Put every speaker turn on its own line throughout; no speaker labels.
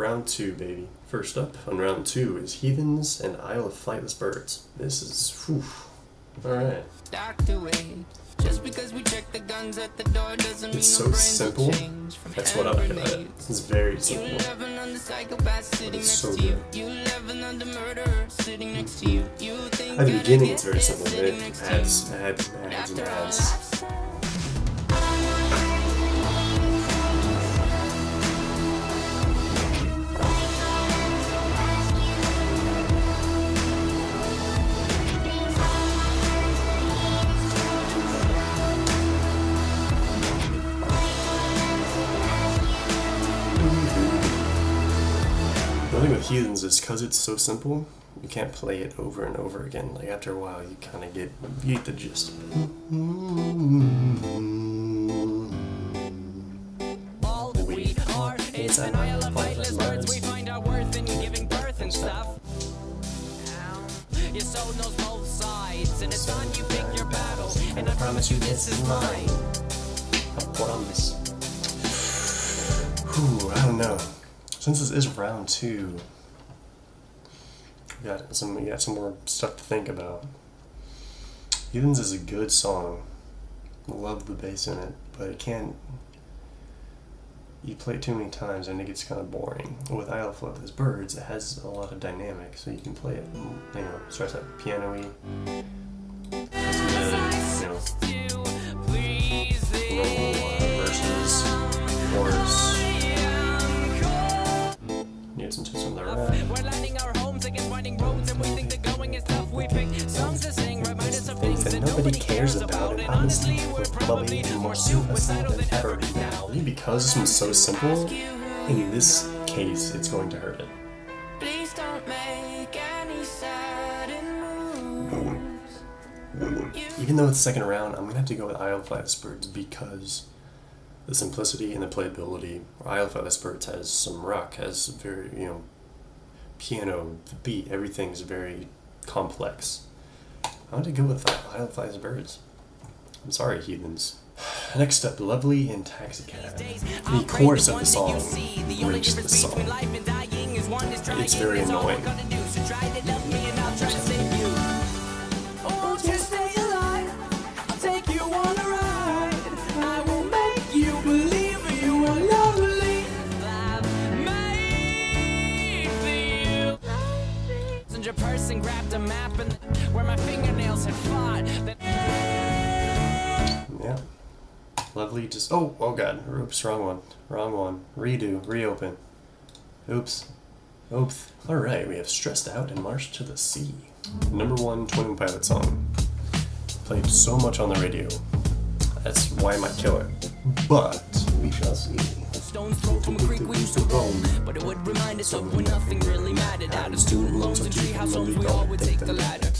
round 2, baby. First up on round 2 is Heathens and Isle of Flightless Birds. This is, whew. Alright.
Just because we check the guns at the door doesn't mean
It's so simple. That's what I like about it. It's very simple. But it's so good. At the beginning, it's very simple. Then it adds and adds. The thing with Heathens is because it's so simple, you can't play it over and over again. Like after a while, you kind of get the gist of it.
All we are is an isle of flightless birds. We find our worth in giving birth and stuff. Your soul knows both sides, and it's on you pick your battle. And I promise you this is mine.
I promise. Whew, I don't know. Since this is round 2, we got some more stuff to think about. Heathens is a good song. I love the bass in it, but it can't. You play it too many times and it gets kind of boring. With Isle of Flightless Birds, it has a lot of dynamic, so you can play it. You know, starts out piano-y. Normal verses, chorus. Some on the right.
We're lining our homes against winding roads, and we think the going is tough. We pick songs to sing, remind us of things that nobody cares about. And honestly, we're probably more suicidal than ever now.
Because this one's so simple, in this case, it's going to hurt it.
Please don't make any sudden moves.
Even though it's second round, I'm gonna have to go with Isle of Flightless Birds because the simplicity and the playability. Isle of Flightless Birds has some rock, has very, piano, the beat, everything's very complex. I want to go with Isle of Flightless Birds. I'm sorry, Heathens. Next up, Lovely in Taxicab. The chorus of the song breaks the song. It's very annoying.
Person grabbed a map and where my fingernails had fought.
Yeah. Lovely just oh god. Oops, wrong one. Redo, reopen. Oops. Alright, we have Stressed Out and March to the Sea. Number 1 Twenty One Pilots song. Played so much on the radio. That's why I might kill it. But we shall see.
Stones thrown from a creek we used to roam, but it would remind us of when nothing really mattered. Out of student loans and treehouse homes, we all would take the ladder.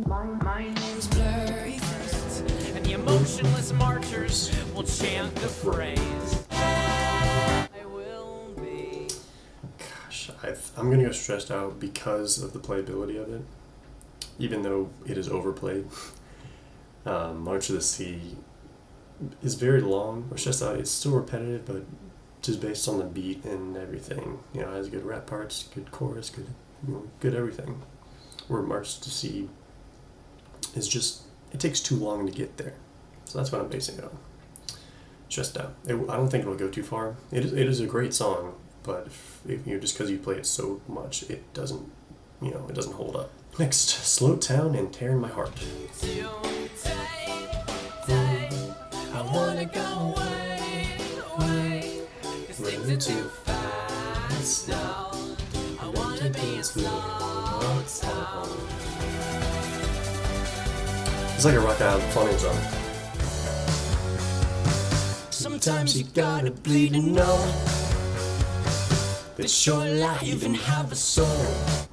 My name's Blurry Fists, and the emotionless marchers will chant the phrase. I will be.
Gosh, I'm gonna go Stressed Out because of the playability of it, even though it is overplayed. March to the Sea is very long. Or Stressed Out, it's still repetitive, but just based on the beat and everything. It has good rap parts, good chorus, good everything. Where March to Sea is just, it takes too long to get there. So that's what I'm basing it on. Stressed Out. I don't think it'll go too far. It is a great song, but if just because you play it so much, it doesn't hold up. Next, Slow Town and Tearing My Heart.
I wanna go away. Running too fast now. I wanna be a slow town.
It's like a Rock Out Funny song.
Sometimes you gotta bleed to know that your life even have a soul.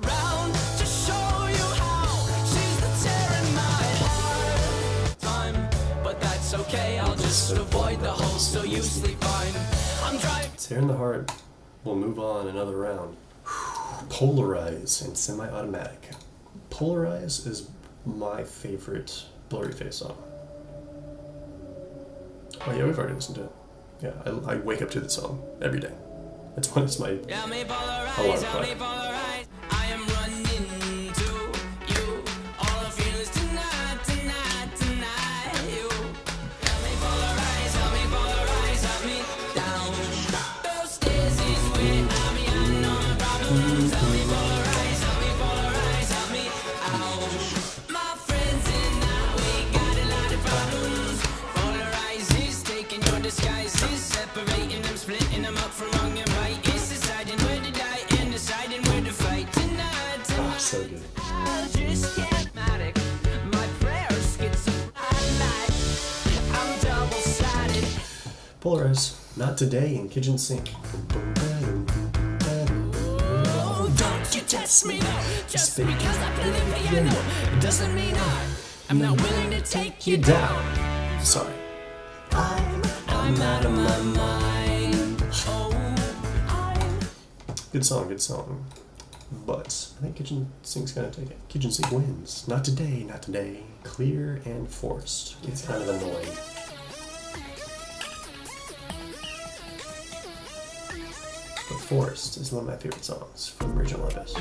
Round to show you how she's the tear in my heart. But that's okay, I'll just avoid the hole so you sleep fine. I'm driving.
Tear in the Heart. We'll move on another round. Polarize and Semi-Automatic. Polarize is my favorite Blurryface song. Oh yeah, we've already listened to it. Yeah, I wake up to the song every day. That's one of my
Got me
a lot
polarized,
of
got me
fun.
polarized. I am running to you. All I feel is tonight, tonight, tonight. You got me polarized, got me down. Those stairs is where I'm behind all my problems. Got me polarized, got me out. My friends and I, we got a lot of problems. Polarizes, taking your disguises, separating them, splitting them up from wrong and right. It's deciding where to die and deciding where to fight tonight.
Ah, so good.
Just schismatic. My prayers schizophrenic. I'm double-sided.
Polarize. Not today in kitchen sink.
Oh, don't you test me now. Just because I believe you know, it doesn't mean I'm not willing to take you down.
Sorry.
I'm out of my mind. Oh,
Good song, good song. But I think kitchen sink's gonna take it. Kitchen sink wins. Not today, not today. Clear and forced. It's kind of annoying. But Forced is one of my favorite songs from Rachel Levis.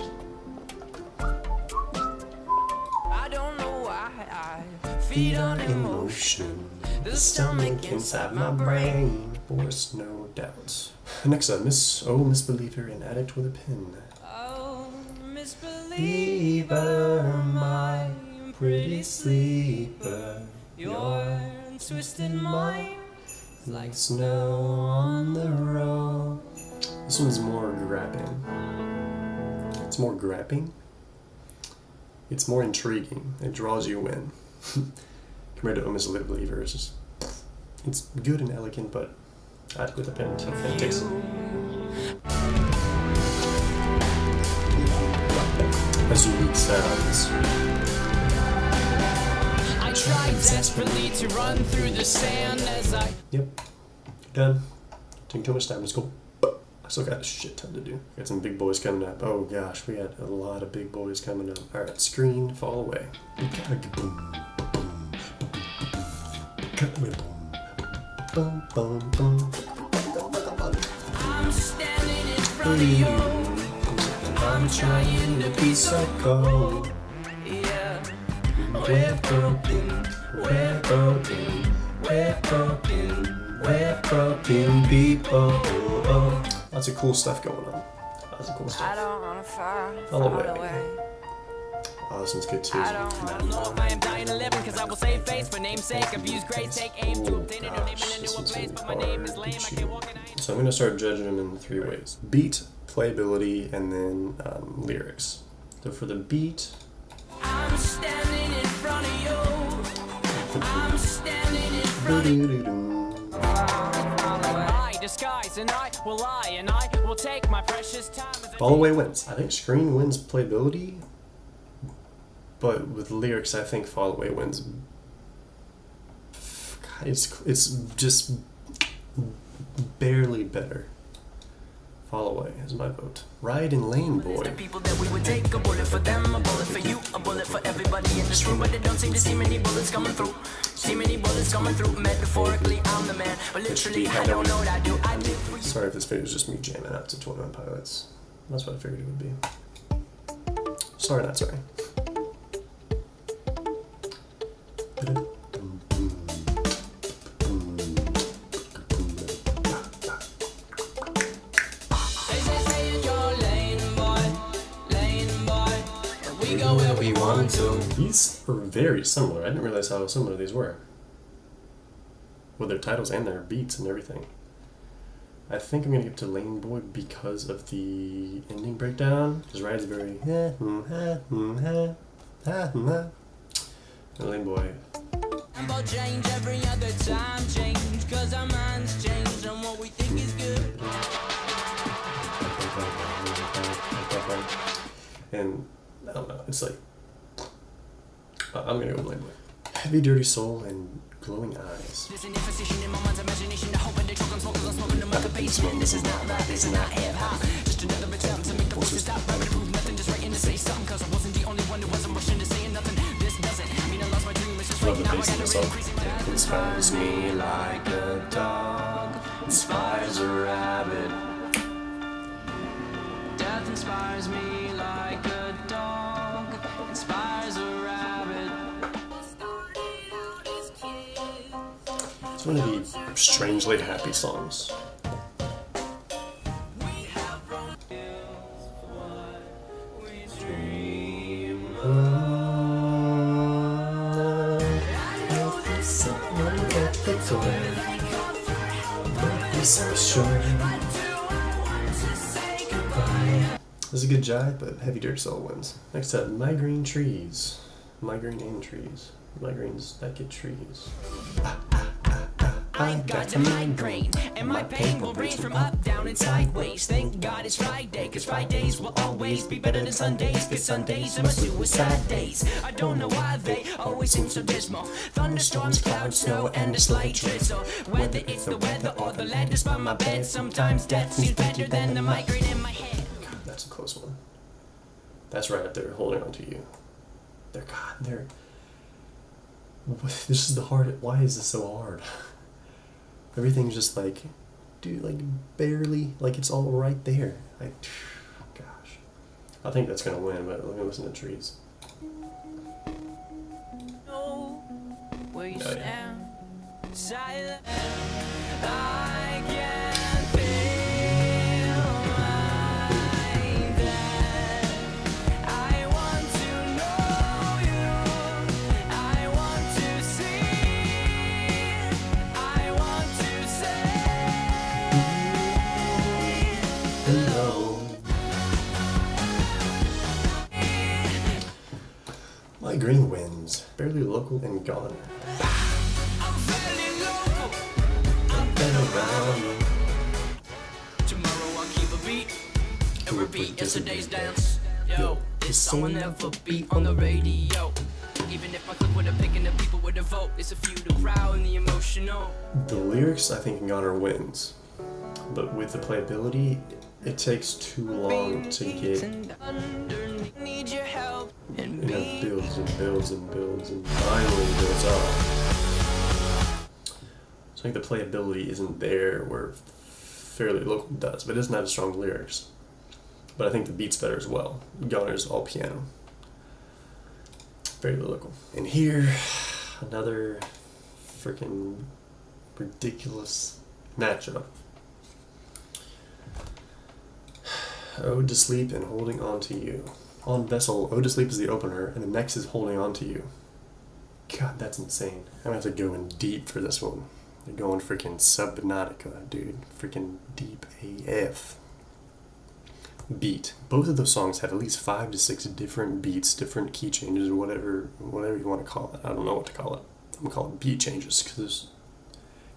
I don't know why I feed on emotion. The stomach inside my brain.
Forced, no doubt. Next up, Miss Believer, an addict with a pen.
Oh, misbeliever,
Believer, my pretty sleeper.
your twisted mind.
Like snow on the road. This one's more grabbing. It's more grabbing. It's more intriguing. It draws you in. Compared to Oh Miss Believer, it's good and elegant, but addict with a pen takes it. Has unique sounds.
I tried desperately to run through the sand as I.
Yep. Done. Taking too much time. Let's go. I still got a shit ton to do. Got some big boys coming up. Oh gosh, we had a lot of big boys coming up. Alright, screen, fall away. We gotta get boom, boom, cut away, boom, boom, boom, boom.
I'm standing in front of you. I'm trying to be so cold. Yeah.
We're broken, we're broken, we're broken, we're broken people. Oh, oh. Lots of cool stuff going on. Lots of cool
I
stuff.
don't wanna far
All the way.
away.
Oh, this one's good too.
I don't know if I am dying to live because I will save face for namesake. Abuse great, take aim to obtain a new name in a newer place. But my name is lame, I can't walk and I ain't.
So I'm going to start judging them in 3 ways. Beat, playability, and then lyrics. So for the beat,
I'm standing in front of you. I'm standing in front of you. I disguise and I will lie and I will take my precious time. As I
Fall Away wins. I think Screen wins playability, but with lyrics, I think Fall Away wins. God, it's just barely better. Fall Away is my vote. Ride in Lane Boy.
The people that we would take a bullet for them, a bullet for you, a bullet for everybody in this room, but they don't seem to see many bullets coming through. See many bullets coming through. Metaphorically, I'm the man, but literally, I don't know what I do. I live for you.
Sorry if this video is just me jamming out to 21 Pilots. That's what I figured it would be. Sorry, not sorry.
They say in your lane, boy, and we go where we want to.
These are very similar. I didn't realize how similar these were. With their titles and their beats and everything. I think I'm gonna give it to Lane Boy because of the ending breakdown. Because Ride's very and Lane Boy.
About change every other time, change, cause our minds change and what we think is good.
And I don't know, it's like I'm gonna go with Lane Boy. Heavy Dirty Soul and Glowing Eyes.
There's an imposition in my mind's imagination. I hope and they choke on smoke cause I'm smoking them like a basement. This is not rap, this is not hip hop. Just another attempt to make the voices stop. Rather prove nothing, just writing to say something. Cause I wasn't the only one who wasn't rushing to saying nothing. This doesn't mean I lost my dream. It's just
Love
right
the
now I
bass in
gotta
the song.
increase my
Inspires me like a dog inspires a rabbit.
inspires me like a dog inspires a rabbit.
It's one of the strangely happy songs. This is a good jive, but Heavy Dirt Soul wins. Next up, Migraine Trees. Migraine and trees. Migraines that get trees.
I've got a migraine, and my pain will range from up, down, and sideways. Thank God it's Friday, cause Fridays will always be better than Sundays, cause Sundays are my suicide days. I don't know why they always seem so dismal. Thunderstorms, clouds, snow, and a slight drizzle. Whether it's the weather or the letters by my bed, sometimes death seems better than the migraine in my head.
God, that's a close one. That's right up there, holding on to you. They're. This is the hard. Why is this so hard? Everything's just like, dude, like barely, like it's all right there. Like, gosh. I think that's gonna win, but let me listen to Trees.
Where you
Oh, yeah.
stand, silent. I can feel my death. I want to know you. I want to see. I want to say
Hello. Migraine wins. Barely Local and Gone.
I'm very local. Tomorrow I'll keep a beat and repeat yesterday's dance. Yo, it's someone ever beat on the radio. Even if I click with a pick and the people with a vote, it's a few the crowd and the emotional.
The lyrics, I think Goner wins. But with the playability, it takes too long to get,
Need your help and
you know, builds and builds and builds and finally builds up. So I think the playability isn't there where Fairly Local does, but it doesn't have as strong lyrics. But I think the beat's better as well. Goner's all piano. Fairly Local. And here, another freaking ridiculous matchup. Ode to Sleep and Holding On to You. On Vessel, Ode to Sleep is the opener, and the next is Holding On to You. God, that's insane. I'm gonna have to go in deep for this one. They're going freaking Subnautica, dude. Freaking deep AF. Beat. Both of those songs have at least 5 to 6 different beats, different key changes, or whatever you want to call it. I don't know what to call it. I'm gonna call it beat changes, because,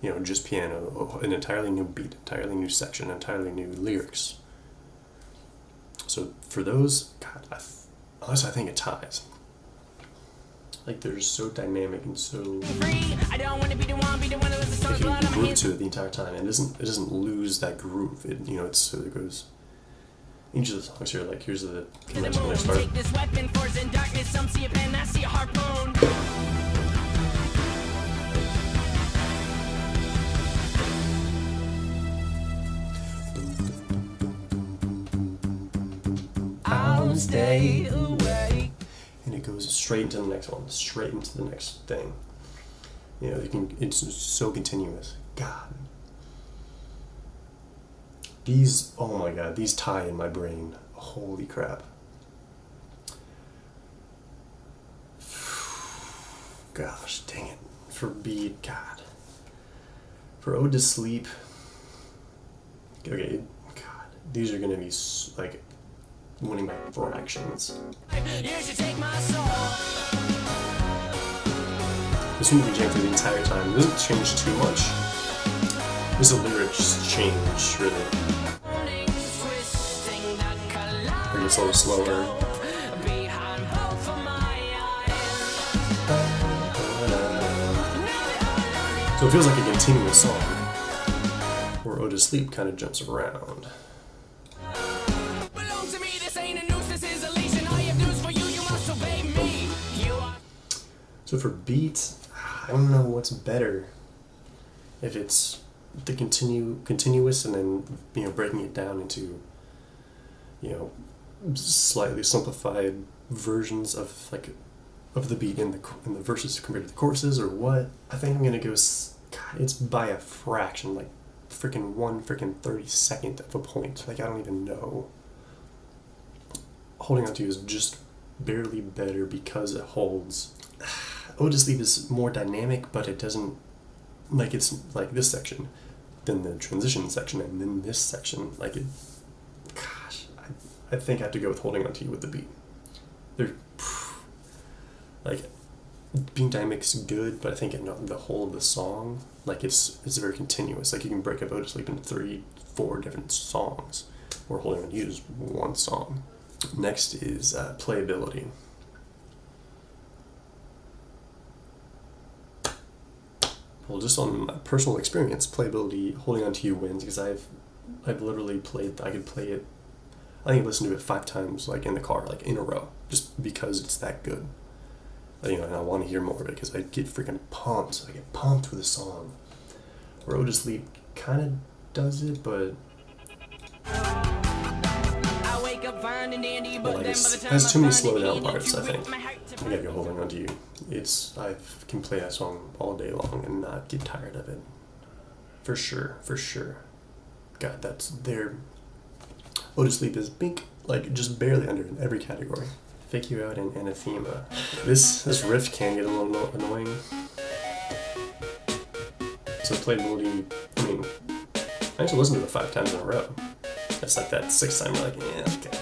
you know, just piano, an entirely new beat, entirely new section, entirely new lyrics. So for those, God, honestly, I think it ties. Like, they're just so dynamic and so.
I don't want to be the one who lets the
If
sun's
you
blood on my
groove
hands.
to it the entire time, and it doesn't lose that groove. It, you know, it's so it goes. Each of the songs here, like here's the
To
next
the
one
moon,
I start.
take this weapon, force in darkness. Some see a pen, I see a harpoon. I'll stay awake.
And it goes straight into the next one, straight into the next thing. You know, it's so continuous. God. These, oh my God, these tie in my brain. Holy crap. Gosh, dang it. For beat, God. For Ode to Sleep. Okay, God. These are gonna be like winning by fractions.
You should take my soul.
This one can jam through the entire time. It doesn't change too much. There's a lyrics change, really. Or it's a little slower. So it feels like a continuous song. Where Ode to Sleep kind of jumps around.
Belong to me, this ain't a noose, this is a leash, and I have news for you, you must obey me. You are
So for beat, I don't know what's better. If it's the continuous and then, you know, breaking it down into you know, slightly simplified versions of like of the beat in the verses compared to the choruses or what. I think I'm gonna go. God, it's by a fraction, like freaking 1/32 of a point. Like I don't even know. Holding On To You is just barely better because it holds. Otis Leap is more dynamic, but it doesn't, like, it's like this section, then the transition section, and then this section. Like it, gosh, I think I have to go with Holding On To You with the beat. They're like, being dynamic is good, but I think the whole of the song, like it's very continuous. Like you can break up Otis Leap into 3-4 different songs, or Holding On To You is one song. Next is playability. Well, just on my personal experience, playability, Holding On To You wins because I've literally played. I could play it. I think I listened to it 5 times, like in the car, like in a row, just because it's that good. You know, and I want to hear more of it because I get freaking pumped. I get pumped with a song. Where Otis Leap kind of does it, but like it has too many slow down parts. I think I gotta go Holding On To You. I can play that song all day long and not get tired of it. For sure. God, that's there. Otis Leap is bink, like just barely under in every category. Fake You Out and Anathema. This riff can get a little annoying. So playability, I mean, I actually listened to it 5 times in a row. It's like that 6th time, you're like, yeah, okay.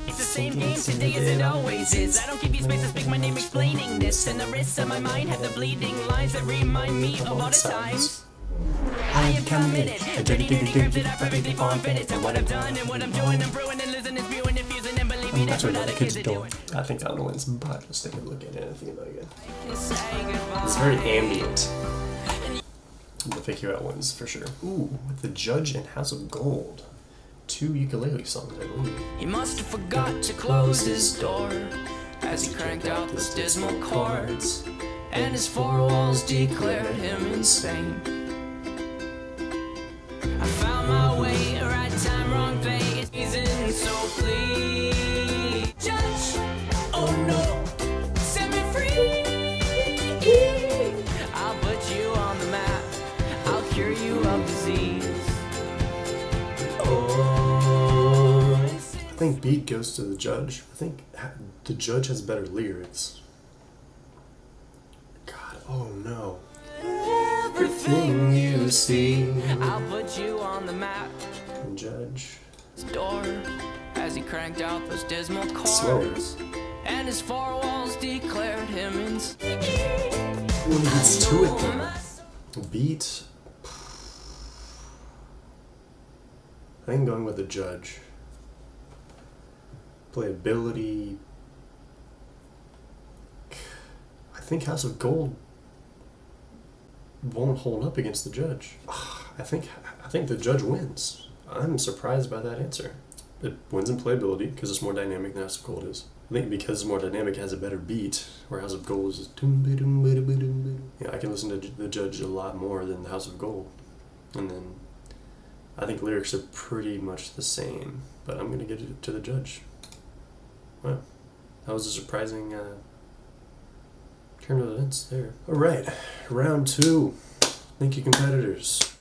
It's the same game today as it always is. I don't give you space to speak my name explaining this. And the risks of my mind have the bleeding lines that remind me of all the times I am committed. Encrypted, I perfectly form finished. And what I've done and what I'm doing, I'm brewing and losing and spewing and fusing and believe me, that's what other kids are doing.
I think that one wins, but let's take a look at Anathema again. It's very ambient. The Fake You Out wins for sure. Ooh, with The Judge and House of Gold. 2 ukulele songs, I believe.
He must have forgot to close his door as he cranked out those dismal chords, and his 4 walls declared him insane. I found my way, right time, wrong place, season, so please, Judge, oh no, set me free. I'll put you on the map, I'll cure you of disease.
I think beat goes to The Judge. I think The Judge has better lyrics. God, oh no. Everything you see.
I'll put you on the map.
The Judge.
Door as he cranked out those dismal
Slower.
chords, and his 4 walls declared him insane.
When he gets to it though. Beat. I think I'm going with The Judge. Playability. I think House of Gold won't hold up against The Judge. I think The Judge wins. I'm surprised by that answer. It wins in playability because it's more dynamic than House of Gold is. I think because it's more dynamic, it has a better beat, where House of Gold is yeah, I can listen to The Judge a lot more than the House of Gold. And then I think lyrics are pretty much the same, but I'm gonna get it to The Judge. Wow, that was a surprising turn of events there. All right, round 2. Thank you, competitors.